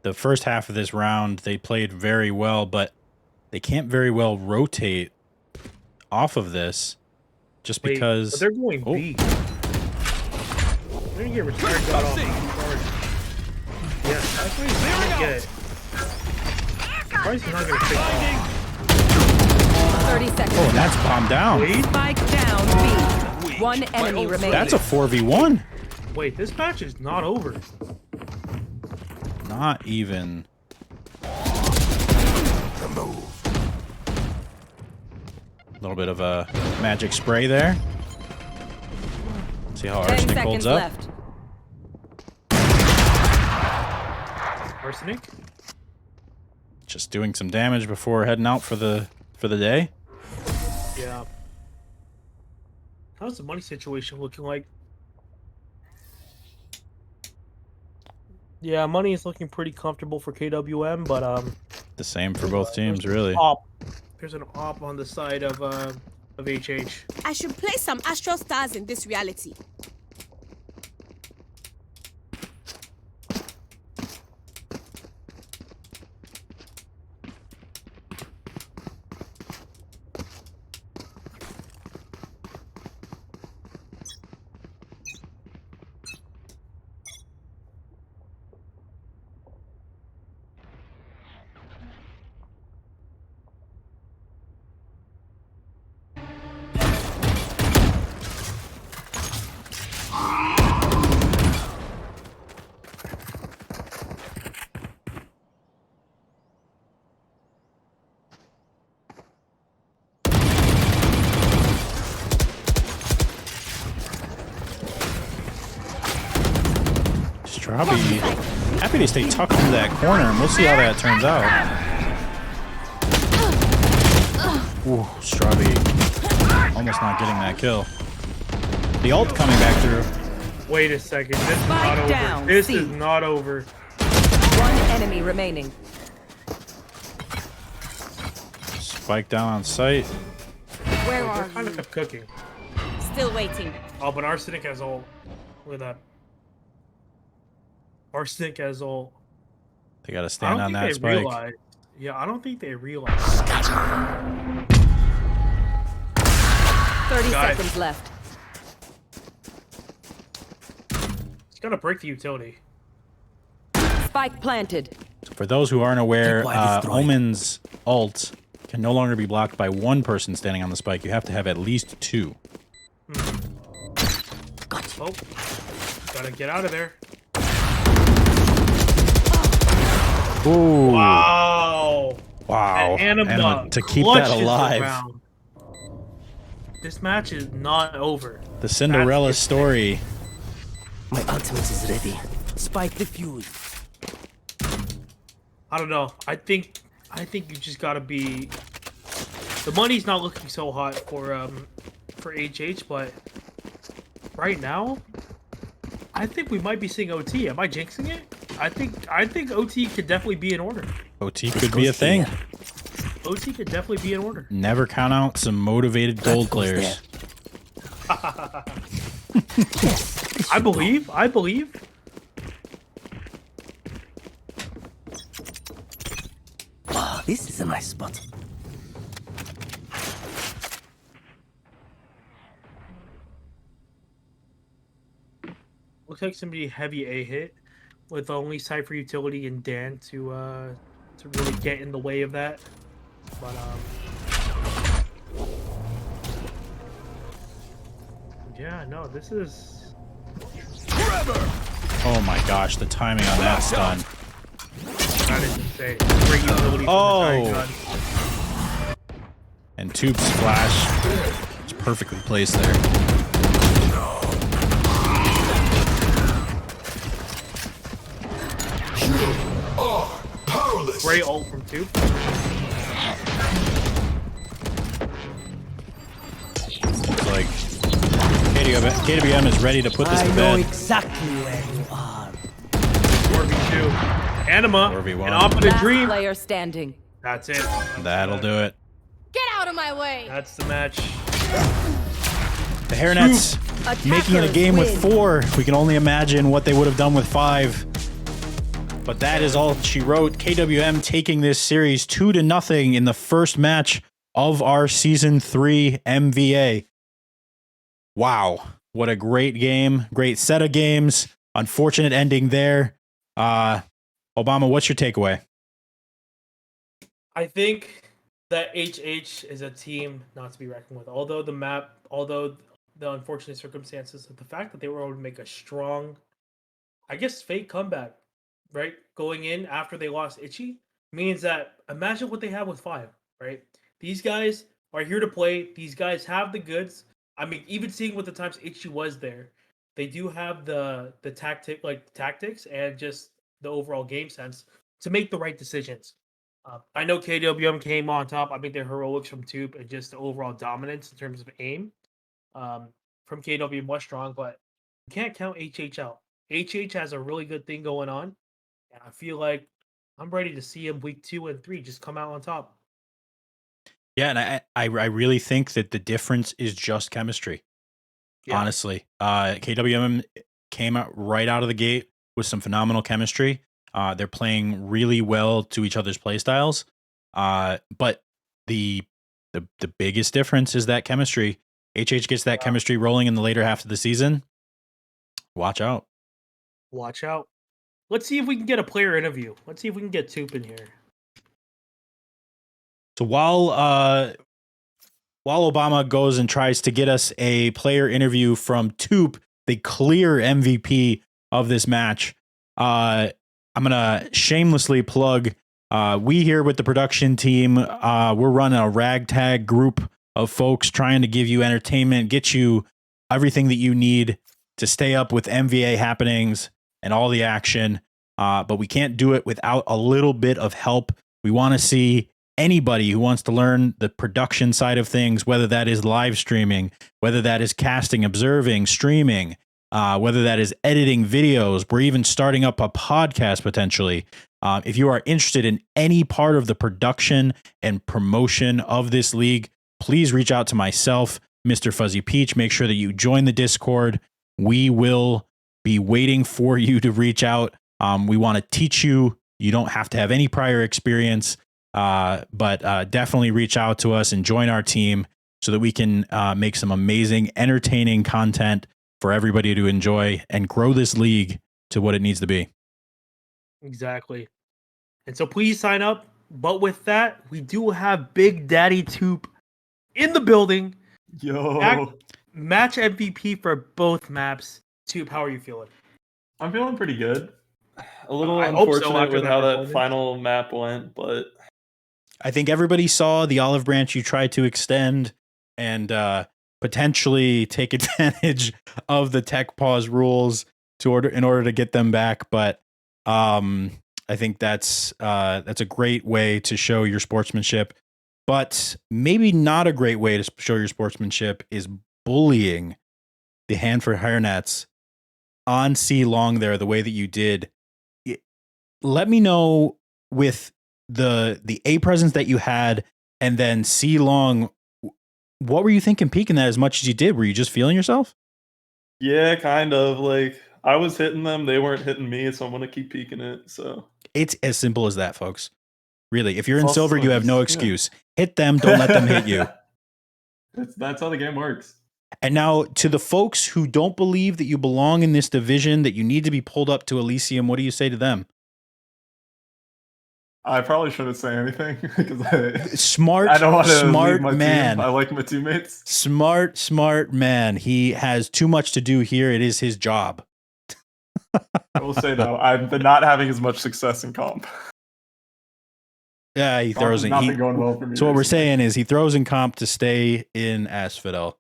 the first half of this round they played very well, but they can't very well rotate off of this just Wait, because but they're going B. They're gonna get retired got off. Yeah, that's why he's gonna get it. Price is not gonna take off. 30 seconds. Oh, and that's bombed down. Wait, Spike down B. One enemy remaining. That's a 4v1. wait, this match is not over. Not even. A little bit of a magic spray there. See how 10 Arsenic seconds holds up. left. Arsenic? Just doing some damage before heading out for the day. Yeah. How's the money situation looking like? Yeah, money is looking pretty comfortable for KWM, but The same for both teams, really. There's an op on the side of HH. I should play some Astral Stars in this reality. Strawby, happy to stay tucked into that corner, and we'll see how that turns out. Ooh, Strawby almost not getting that kill. The ult coming back through. Wait a second, this is Spike not over. down, This C. is not over. One enemy remaining. Spike down on sight. Where They're are kind you? of cooking. Still waiting. Oh, but Arsenic has ult. Look at that. Arsenic has ult. They got to I stand don't on think that they spike. realize. Yeah, I don't think they realize. 30 Got it. seconds left. It's gotta break the utility. Spike planted. For those who aren't aware, Deploy destroyed. Omen's ult can no longer be blocked by one person standing on the spike. You have to have at least two. Oh, gotta get out of there. Ooh. Wow. Wow. And Anima to keep that clutches the alive. round. This match is not over. The Cinderella That's- story. My ultimate is ready. Spike defused. I don't know. I think you just gotta be. The money's not looking so hot for HH, but right now, I think we might be seeing OT. Am I jinxing it? I think OT could definitely be in order. OT could be a thing. OT could definitely be in order. Never count out some motivated gold goes players. I believe. Ah, this is a nice spot. Looks like somebody heavy A hit with only Cypher utility and Dan to really get in the way of that. But yeah, no, this is Oh my gosh, the timing on that stun. that is insane. Great utility from Oh. the Titan gun. And Tube's flash is perfectly placed there. Great ult from Tube. It's like KWM is ready to put this to I know bed. exactly where you are. 4v2. Anima, 4v1. an opposite Last dream. player standing. That's it. That'll do it. Get out of my way! That's the match. The Hairnets making it a game with 4. We can only imagine what they would have done with 5. But that is all she wrote. KWM taking this series 2-0 in the first match of our Season 3 MVA. Wow. What a great game. Great set of games. Unfortunate ending there. Obama, what's your takeaway? I think that HH is a team not to be reckoned with. Although the unfortunate circumstances of the fact that they were able to make a strong, I guess, fake comeback, right? Going in after they lost Itchy means that imagine what they have with 5, right? These guys are here to play. These guys have the goods. I mean, even seeing what the times Itchy was there, they do have the tactics and just the overall game sense to make the right decisions. I know KWM came on top. I think their heroics from Tube and just the overall dominance in terms of aim from KWM was strong, but you can't count HH out. HH has a really good thing going on, and I feel like I'm ready to see him week 2 and 3 just come out on top. Yeah, and I really think that the difference is just chemistry. Yeah. Honestly, KWM came out right out of the gate with some phenomenal chemistry. They're playing really well to each other's play styles. But the biggest difference is that chemistry. HH gets that chemistry rolling in the later half of the season. Watch out. Watch out. Let's see if we can get a player interview. Let's see if we can get Toop in here. So while Obama goes and tries to get us a player interview from Toop, the clear MVP of this match, I'm going to shamelessly plug, we here with the production team, we're running a ragtag group of folks trying to give you entertainment, get you everything that you need to stay up with MVA happenings and all the action. But we can't do it without a little bit of help. We want to see anybody who wants to learn the production side of things, whether that is live streaming, whether that is casting, observing, streaming, whether that is editing videos, we're even starting up a podcast potentially. If you are interested in any part of the production and promotion of this league, please reach out to myself, Mr. Fuzzy Peach. Make sure that you join the Discord. We will be waiting for you to reach out. We want to teach you. You don't have to have any prior experience, but definitely reach out to us and join our team so that we can make some amazing, entertaining content for everybody to enjoy and grow this league to what it needs to be. Exactly. And so please sign up. But with that, we do have Big Daddy Toop in the building. Yo. Match MVP for both maps. Toop, how are you feeling? I'm feeling pretty good. A little I hope so, unfortunate after with that how that performance. final map went, but I think everybody saw the olive branch you tried to extend and potentially take advantage of the tech pause rules in order to get them back. But I think that's a great way to show your sportsmanship. But maybe not a great way to show your sportsmanship is bullying the Hanford Hairnets on C long there the way that you did. Let me know with the A presence that you had and then C long, what were you thinking peeking that as much as you did? Were you just feeling yourself? yeah, kind of. Like, I was hitting them, they weren't hitting me, so I'm going to keep peeking it. So It's as simple as that, folks. Really, if you're It's in also silver, you have no just- excuse. Hit them, don't let them hit you. That's how the game works. And now, to the folks who don't believe that you belong in this division, that you need to be pulled up to Elysium, what do you say to them? I probably shouldn't say anything because I Smart, don't want to smart leave my man. team. I like my teammates. Smart man. He has too much to do here. It is his job. I will say though, I've been not having as much success in comp. Yeah, he Comp throws has in. not been going well for me. So what we're recently. saying is he throws in comp to stay in Asphodel.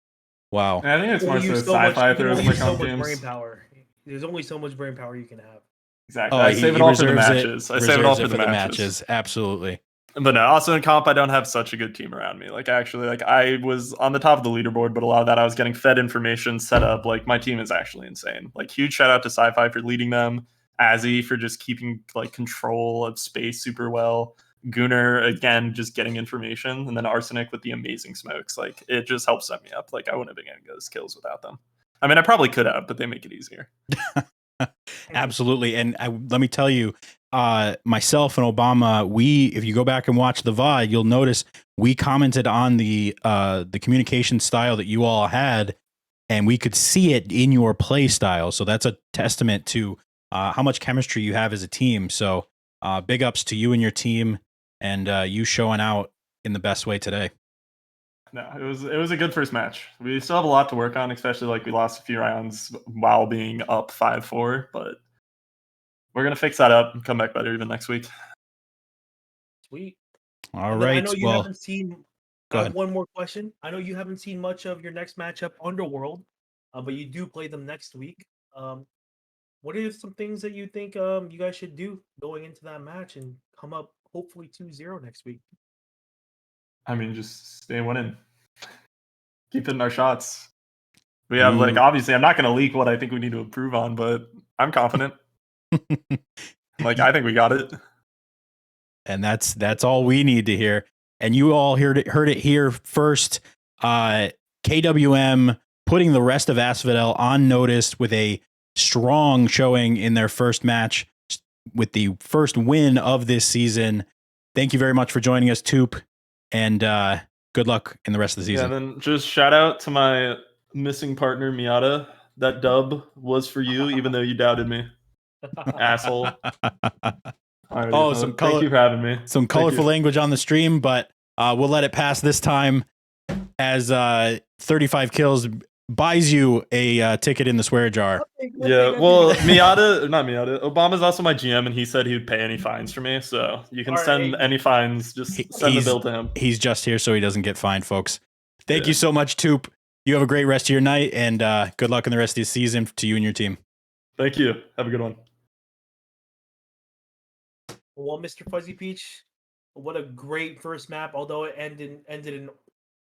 Wow. And I think it's more so You sci-fi can throws only my use so comp much games. brain power. There's only so much brain power you can have. Exactly. Oh, I save it all for the reserves matches. I save it all for the matches. Absolutely. But no, also in comp, I don't have such a good team around me. Like actually, like I was on the top of the leaderboard, but a lot of that I was getting fed information set up. Like my team is actually insane. Like huge shout out to Sci-Fi for leading them, Azzy for just keeping like control of space super well, Gunnar again just getting information, and then Arsenic with the amazing smokes. Like it just helps set me up. Like I wouldn't have been getting those kills without them. I mean, I probably could have, but they make it easier. Absolutely. And let me tell you, myself and Obama, if you go back and watch the VOD, you'll notice we commented on the communication style that you all had, and we could see it in your play style. So that's a testament to how much chemistry you have as a team. So big ups to you and your team, and you showing out in the best way today. No, it was a good first match. We still have a lot to work on, especially like we lost a few rounds while being up 5-4, but we're gonna fix that up and come back better even next week. Sweet. All And then right. I know you Well, haven't seen. go I ahead. have one more question. I know you haven't seen much of your next matchup, Underworld, but you do play them next week. What are some things that you think you guys should do going into that match and come up hopefully 2-0 next week? I mean, just stay winning. Keep hitting our shots. We have like obviously I'm not gonna leak what I think we need to improve on, but I'm confident. Like I think we got it. And that's all we need to hear. And you all heard it here first. KWM putting the rest of Asphodel on notice with a strong showing in their first match with the first win of this season. Thank you very much for joining us, Toop, and good luck in the rest of the season. Yeah, then just shout out to my missing partner Miata. That dub was for you, even though you doubted me, asshole. Oh, thank you for having me. Some colorful language on the stream, but we'll let it pass this time, as 35 kills buys you a ticket in the swear jar. Yeah, well, not Miata. Obama's also my GM, and he said he would pay any fines for me. So you can send any fines. Just send the bill to him. He's just here so he doesn't get fined, folks. Thank you so much, Toop. You have a great rest of your night, and good luck in the rest of the season to you and your team. Thank you. Have a good one. Well, Mr. Fuzzy Peach, what a great first map, although it ended in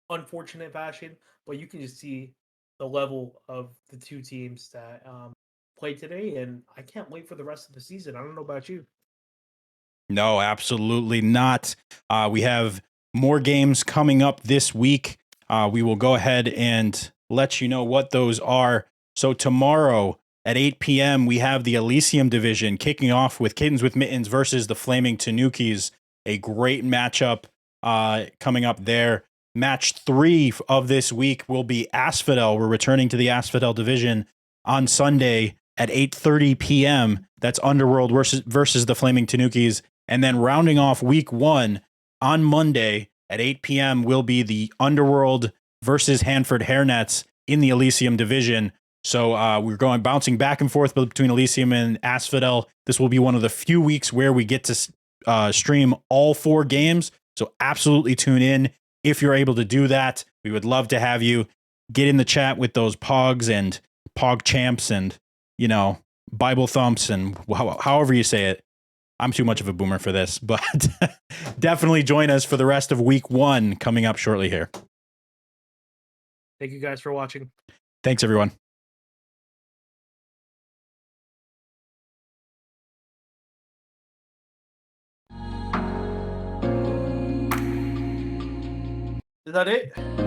unfortunate fashion. But you can just see the level of the two teams that played today, and I can't wait for the rest of the season. I don't know about you. No, absolutely not. We have more games coming up this week. We will go ahead and let you know what those are. So tomorrow at 8 p.m., we have the Elysium division kicking off with Kittens with Mittens versus the Flaming Tanukis. A great matchup coming up there. Match 3 of this week will be Asphodel. We're returning to the Asphodel division on Sunday at 8:30 p.m. That's Underworld versus the Flaming Tanukis. And then rounding off week 1 on Monday at 8 p.m. will be the Underworld versus Hanford Hairnets in the Elysium division. So we're bouncing back and forth between Elysium and Asphodel. This will be one of the few weeks where we get to stream all 4 games. So absolutely tune in if you're able to do that. We would love to have you get in the chat with those Pogs and Pog champs and, Bible thumps and however you say it. I'm too much of a boomer for this, but definitely join us for the rest of week 1 coming up shortly here. Thank you guys for watching. Thanks, everyone. Is that it?